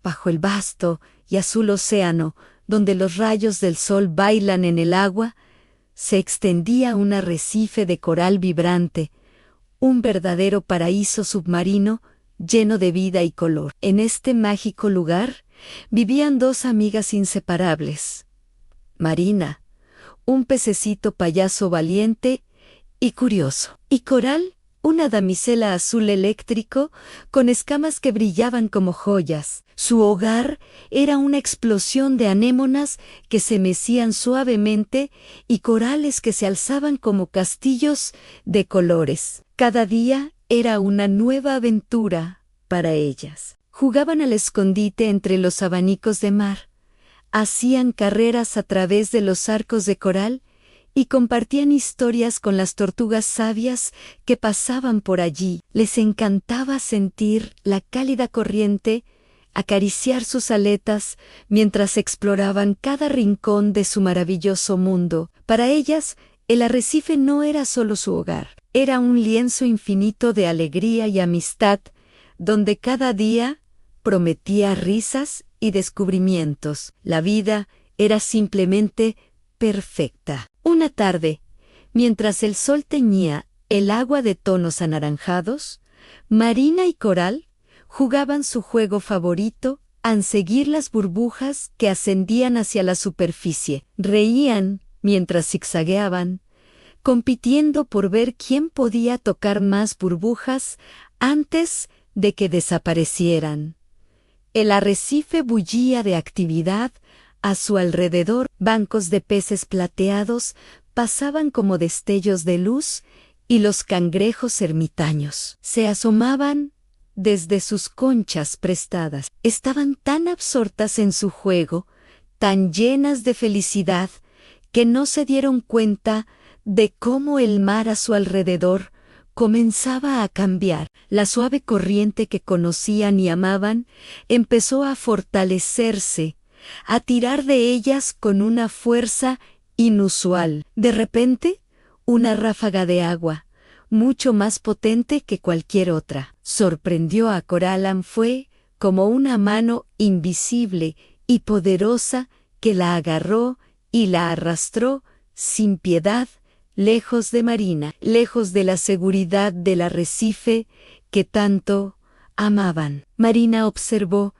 bajo el vasto y azul océano, donde los rayos del sol bailan en el agua, se extendía un arrecife de coral vibrante, un verdadero paraíso submarino lleno de vida y color. En este mágico lugar vivían dos amigas inseparables. Marina, un pececito payaso valiente y curioso, y Coral, una damisela azul eléctrico con escamas que brillaban como joyas. Su hogar era una explosión de anémonas que se mecían suavemente y corales que se alzaban como castillos de colores. Cada día era una nueva aventura para ellas. Jugaban al escondite entre los abanicos de mar, hacían carreras a través de los arcos de coral y compartían historias con las tortugas sabias que pasaban por allí. Les encantaba sentir la cálida corriente, acariciar sus aletas mientras exploraban cada rincón de su maravilloso mundo. Para ellas, el arrecife no era solo su hogar, era un lienzo infinito de alegría y amistad, donde cada día prometía risas y descubrimientos. La vida era simplemente perfecta. Una tarde, mientras el sol teñía el agua de tonos anaranjados, Marina y Coral jugaban su juego favorito al seguir las burbujas que ascendían hacia la superficie. Reían mientras zigzagueaban, compitiendo por ver quién podía tocar más burbujas antes de que desaparecieran. El arrecife bullía de actividad a su alrededor. Bancos de peces plateados pasaban como destellos de luz y los cangrejos ermitaños se asomaban desde sus conchas prestadas. Estaban tan absortas en su juego, tan llenas de felicidad, que no se dieron cuenta de cómo el mar a su alrededor comenzaba a cambiar. La suave corriente que conocían y amaban empezó a fortalecerse, a tirar de ellas con una fuerza inusual. De repente, una ráfaga de agua, mucho más potente que cualquier otra, sorprendió a Coraline. Fue como una mano invisible y poderosa que la agarró y la arrastró sin piedad, lejos de Marina, lejos de la seguridad del arrecife que tanto amaban. Marina observó,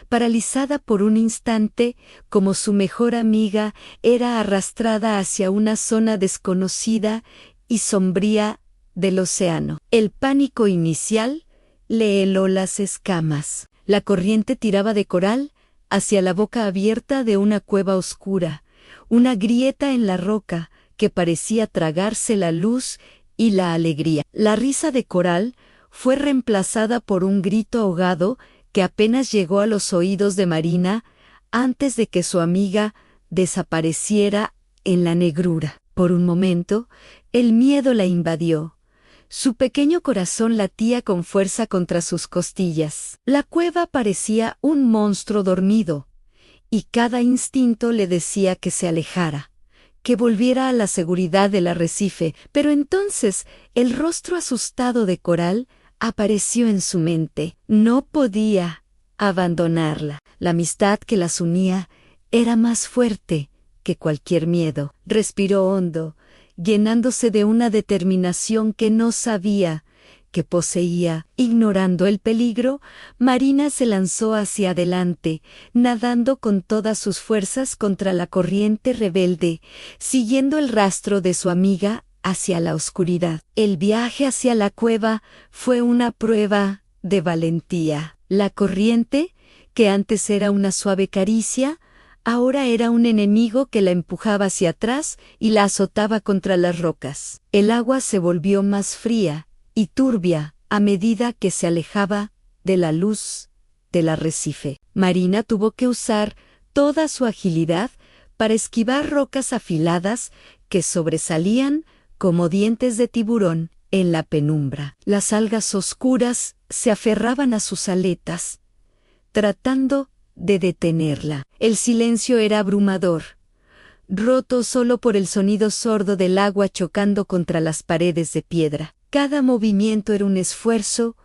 paralizada por un instante, como su mejor amiga era arrastrada hacia una zona desconocida y sombría del océano. El pánico inicial le heló las escamas. La corriente tiraba de Coral hacia la boca abierta de una cueva oscura, una grieta en la roca que parecía tragarse la luz y la alegría. La risa de Coral fue reemplazada por un grito ahogado que apenas llegó a los oídos de Marina antes de que su amiga desapareciera en la negrura. Por un momento, el miedo la invadió. Su pequeño corazón latía con fuerza contra sus costillas. La cueva parecía un monstruo dormido, y cada instinto le decía que se alejara, que volviera a la seguridad del arrecife. Pero entonces el rostro asustado de Coral apareció en su mente. No podía abandonarla. La amistad que las unía era más fuerte que cualquier miedo. Respiró hondo, llenándose de una determinación que no sabía que poseía. Ignorando el peligro, Marina se lanzó hacia adelante, nadando con todas sus fuerzas contra la corriente rebelde, siguiendo el rastro de su amiga hacia la oscuridad. El viaje hacia la cueva fue una prueba de valentía. La corriente, que antes era una suave caricia, ahora era un enemigo que la empujaba hacia atrás y la azotaba contra las rocas. El agua se volvió más fría y turbia a medida que se alejaba de la luz del arrecife. Marina tuvo que usar toda su agilidad para esquivar rocas afiladas que sobresalían como dientes de tiburón en la penumbra. Las algas oscuras se aferraban a sus aletas, tratando de detenerla. El silencio era abrumador, roto solo por el sonido sordo del agua chocando contra las paredes de piedra. Cada movimiento era un esfuerzo,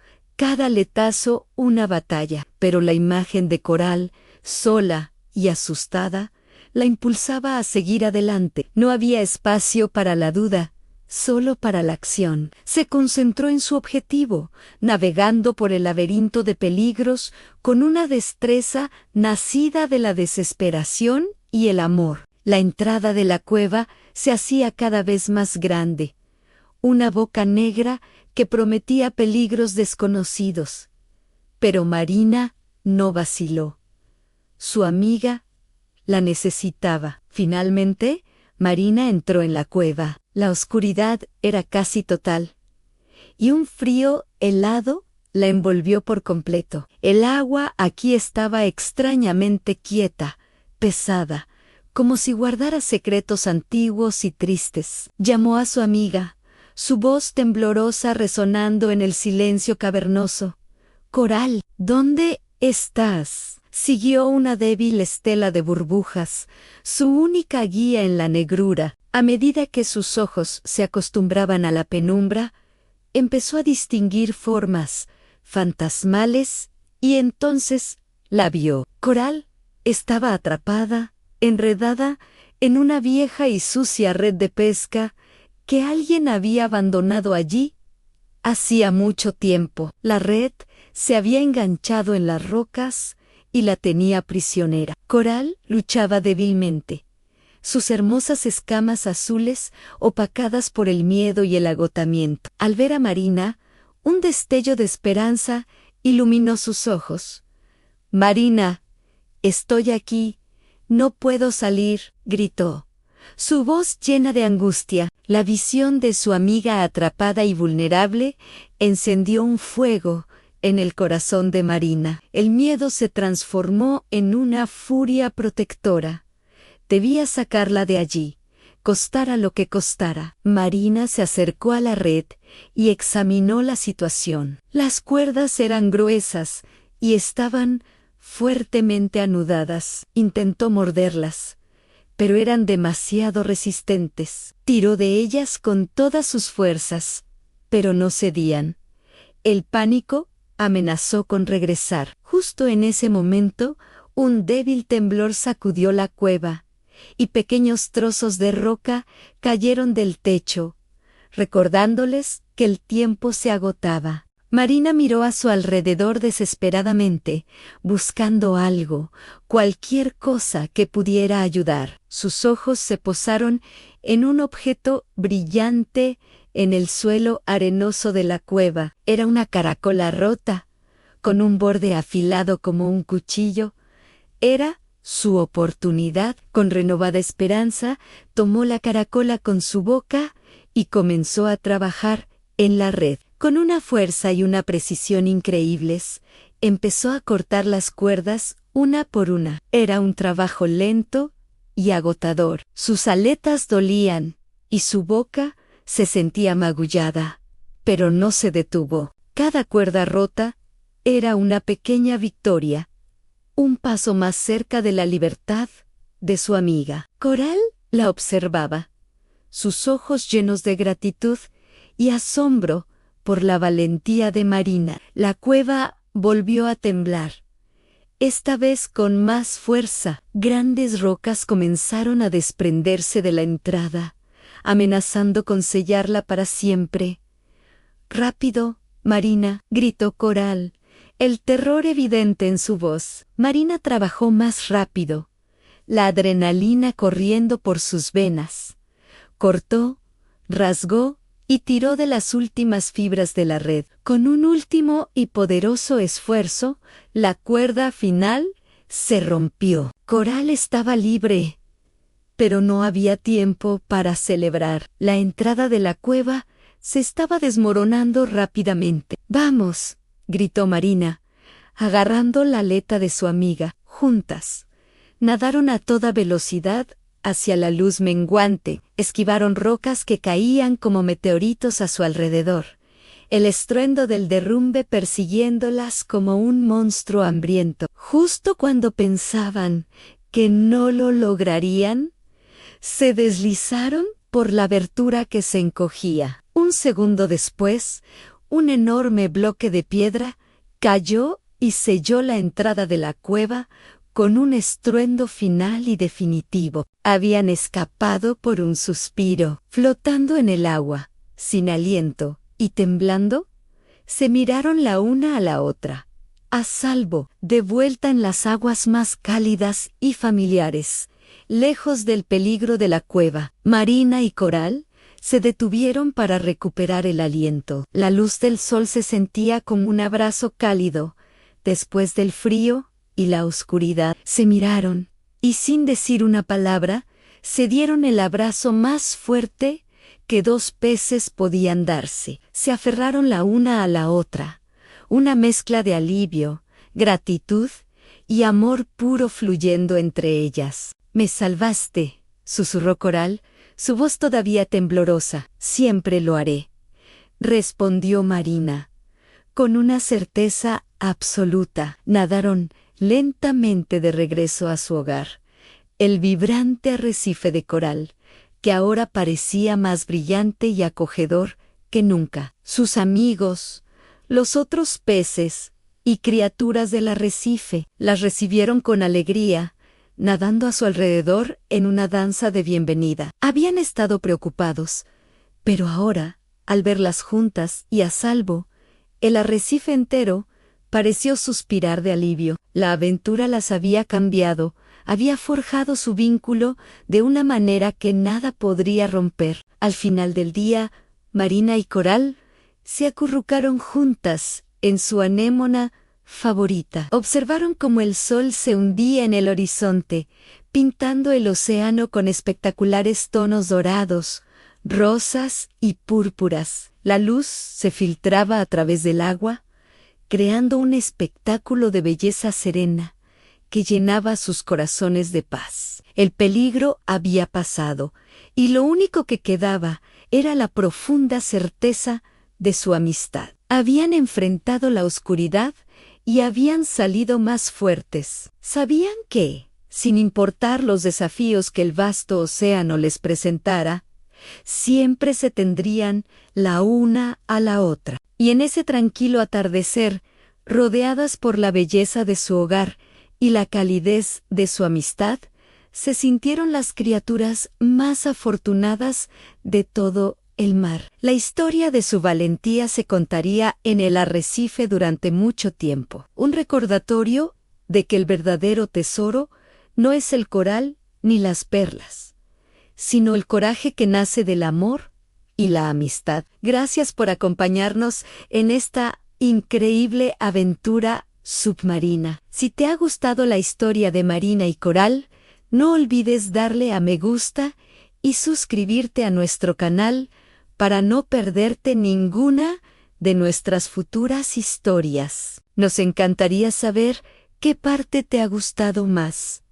cada aletazo una batalla, pero la imagen de Coral, sola y asustada, la impulsaba a seguir adelante. No había espacio para la duda, solo para la acción. Se concentró en su objetivo, navegando por el laberinto de peligros con una destreza nacida de la desesperación y el amor. La entrada de la cueva se hacía cada vez más grande, una boca negra que prometía peligros desconocidos. Pero Marina no vaciló. Su amiga la necesitaba. Finalmente, Marina entró en la cueva. La oscuridad era casi total, y un frío helado la envolvió por completo. El agua aquí estaba extrañamente quieta, pesada, como si guardara secretos antiguos y tristes. Llamó a su amiga, su voz temblorosa resonando en el silencio cavernoso. «Coral, ¿dónde estás?» Siguió una débil estela de burbujas, su única guía en la negrura. A medida que sus ojos se acostumbraban a la penumbra, empezó a distinguir formas fantasmales y entonces la vio. Coral estaba atrapada, enredada en una vieja y sucia red de pesca que alguien había abandonado allí hacía mucho tiempo. La red se había enganchado en las rocas y la tenía prisionera. Coral luchaba débilmente, sus hermosas escamas azules opacadas por el miedo y el agotamiento. Al ver a Marina, un destello de esperanza iluminó sus ojos. «Marina, estoy aquí, no puedo salir», gritó. Su voz llena de angustia. La visión de su amiga atrapada y vulnerable encendió un fuego en el corazón de Marina. El miedo se transformó en una furia protectora. Debía sacarla de allí, costara lo que costara. Marina se acercó a la red y examinó la situación. Las cuerdas eran gruesas y estaban fuertemente anudadas. Intentó morderlas, pero eran demasiado resistentes. Tiró de ellas con todas sus fuerzas, pero no cedían. El pánico amenazó con regresar. Justo en ese momento, un débil temblor sacudió la cueva, y pequeños trozos de roca cayeron del techo, recordándoles que el tiempo se agotaba. Marina miró a su alrededor desesperadamente, buscando algo, cualquier cosa que pudiera ayudar. Sus ojos se posaron en un objeto brillante en el suelo arenoso de la cueva. Era una caracola rota, con un borde afilado como un cuchillo. Era su oportunidad. Con renovada esperanza, tomó la caracola con su boca y comenzó a trabajar en la red. Con una fuerza y una precisión increíbles, empezó a cortar las cuerdas una por una. Era un trabajo lento y agotador. Sus aletas dolían y su boca se sentía magullada, pero no se detuvo. Cada cuerda rota era una pequeña victoria, un paso más cerca de la libertad de su amiga. Coral la observaba, sus ojos llenos de gratitud y asombro por la valentía de Marina. La cueva volvió a temblar, esta vez con más fuerza. Grandes rocas comenzaron a desprenderse de la entrada, amenazando con sellarla para siempre. «Rápido, Marina», gritó Coral, el terror evidente en su voz. Marina trabajó más rápido, la adrenalina corriendo por sus venas. Cortó, rasgó y tiró de las últimas fibras de la red. Con un último y poderoso esfuerzo, la cuerda final se rompió. Coral estaba libre, pero no había tiempo para celebrar. La entrada de la cueva se estaba desmoronando rápidamente. «Vamos», gritó Marina, agarrando la aleta de su amiga. Juntas nadaron a toda velocidad hacia la luz menguante, esquivaron rocas que caían como meteoritos a su alrededor, el estruendo del derrumbe persiguiéndolas como un monstruo hambriento. Justo cuando pensaban que no lo lograrían, se deslizaron por la abertura que se encogía. Un segundo después, un enorme bloque de piedra cayó y selló la entrada de la cueva con un estruendo final y definitivo. Habían escapado por un suspiro, flotando en el agua, sin aliento y temblando. Se miraron la una a la otra, a salvo, de vuelta en las aguas más cálidas y familiares, lejos del peligro de la cueva. Marina y Coral se detuvieron para recuperar el aliento. La luz del sol se sentía como un abrazo cálido, después del frío y la oscuridad. Se miraron, y sin decir una palabra, se dieron el abrazo más fuerte que dos peces podían darse. Se aferraron la una a la otra, una mezcla de alivio, gratitud y amor puro fluyendo entre ellas. «Me salvaste», susurró Coral, su voz todavía temblorosa. «Siempre lo haré», respondió Marina, con una certeza absoluta. Nadaron lentamente de regreso a su hogar, el vibrante arrecife de coral, que ahora parecía más brillante y acogedor que nunca. Sus amigos, los otros peces y criaturas del arrecife, las recibieron con alegría, nadando a su alrededor en una danza de bienvenida. Habían estado preocupados, pero ahora, al verlas juntas y a salvo, el arrecife entero pareció suspirar de alivio. La aventura las había cambiado, había forjado su vínculo de una manera que nada podría romper. Al final del día, Marina y Coral se acurrucaron juntas en su anémona favorita. Observaron cómo el sol se hundía en el horizonte, pintando el océano con espectaculares tonos dorados, rosas y púrpuras. La luz se filtraba a través del agua, creando un espectáculo de belleza serena que llenaba sus corazones de paz. El peligro había pasado, y lo único que quedaba era la profunda certeza de su amistad. Habían enfrentado la oscuridad y habían salido más fuertes. Sabían que, sin importar los desafíos que el vasto océano les presentara, siempre se tendrían la una a la otra. Y en ese tranquilo atardecer, rodeadas por la belleza de su hogar y la calidez de su amistad, se sintieron las criaturas más afortunadas de todo el mar. La historia de su valentía se contaría en el arrecife durante mucho tiempo, un recordatorio de que el verdadero tesoro no es el coral ni las perlas, sino el coraje que nace del amor y la amistad. Gracias por acompañarnos en esta increíble aventura submarina. Si te ha gustado la historia de Marina y Coral, no olvides darle a me gusta y suscribirte a nuestro canal para no perderte ninguna de nuestras futuras historias. Nos encantaría saber qué parte te ha gustado más.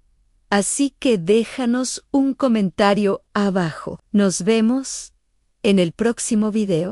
Así que déjanos un comentario abajo. Nos vemos en el próximo video.